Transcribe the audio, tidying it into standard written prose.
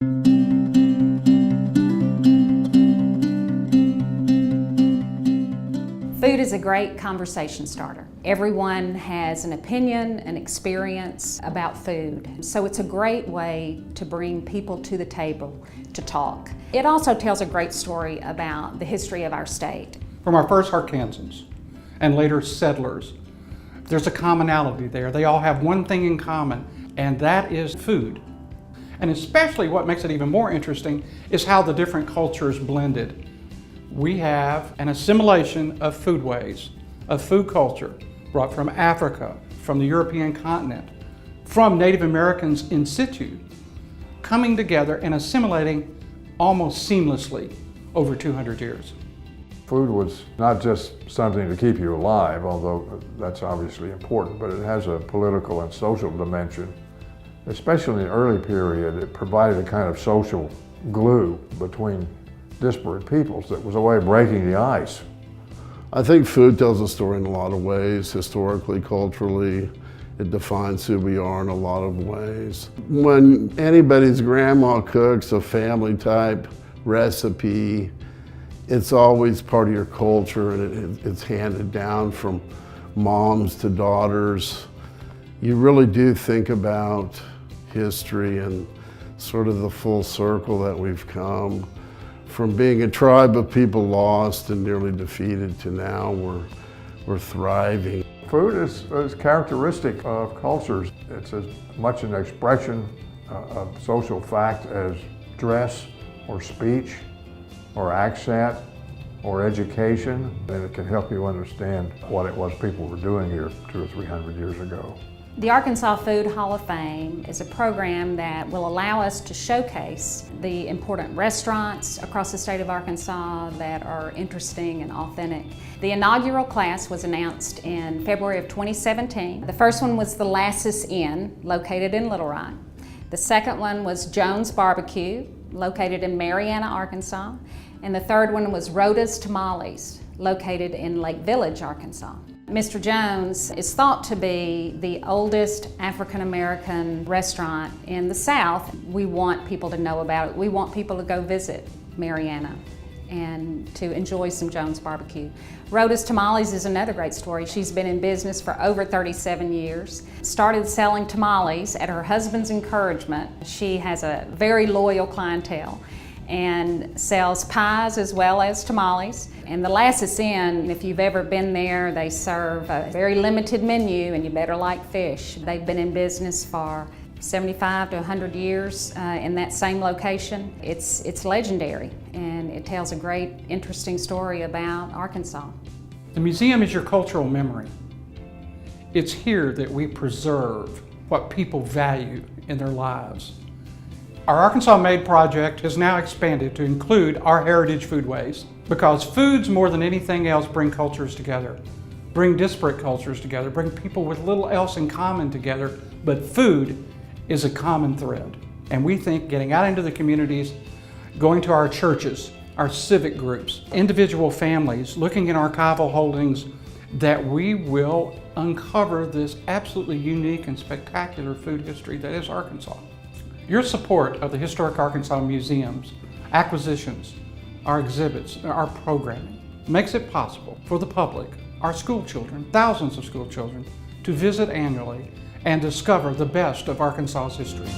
Food is a great conversation starter. Everyone has an opinion, an experience about food. So it's a great way to bring people to the table to talk. It also tells a great story about the history of our state. From our first Arkansans and later settlers, there's a commonality there. They all have one thing in common, and that is food. And especially what makes it even more interesting is how the different cultures blended. We have an assimilation of foodways, of food culture, brought from Africa, from the European continent, from Native Americans in situ, coming together and assimilating almost seamlessly over 200 years. Food was not just something to keep you alive, although that's obviously important, but it has a political and social dimension. Especially in the early period, it provided a kind of social glue between disparate peoples that was a way of breaking the ice. I think food tells a story in a lot of ways, historically, culturally. It defines who we are in a lot of ways. When anybody's grandma cooks a family type recipe, it's always part of your culture, and it's handed down from moms to daughters. You really do think about history and sort of the full circle that we've come. From being a tribe of people lost and nearly defeated to now we're thriving. Food is characteristic of cultures. It's as much an expression of social fact as dress or speech or accent or education, and it can help you understand what it was people were doing here 200 or 300 years ago. The Arkansas Food Hall of Fame is a program that will allow us to showcase the important restaurants across the state of Arkansas that are interesting and authentic. The inaugural class was announced in February of 2017. The first one was the Lasses Inn, located in Little Rock. The second one was Jones Barbecue, located in Marianna, Arkansas. And the third one was Rhoda's Tamales, located in Lake Village, Arkansas. Mr. Jones is thought to be the oldest African-American restaurant in the South. We want people to know about it. We want people to go visit Marianna and to enjoy some Jones barbecue. Rhoda's Tamales is another great story. She's been in business for over 37 years. Started selling tamales at her husband's encouragement. She has a very loyal clientele and sells pies as well as tamales. And the Lasses Inn, if you've ever been there, they serve a very limited menu, and you better like fish. They've been in business for 75 to 100 years in that same location. It's legendary, and it tells a great, interesting story about Arkansas. The museum is your cultural memory. It's here that we preserve what people value in their lives. Our Arkansas Made project has now expanded to include our heritage foodways, because foods more than anything else bring cultures together, bring disparate cultures together, bring people with little else in common together, but food is a common thread. And we think getting out into the communities, going to our churches, our civic groups, individual families, looking in archival holdings, that we will uncover this absolutely unique and spectacular food history that is Arkansas. Your support of the Historic Arkansas Museums, acquisitions, our exhibits, our programming, makes it possible for the public, our school children, thousands of school children, to visit annually and discover the best of Arkansas's history.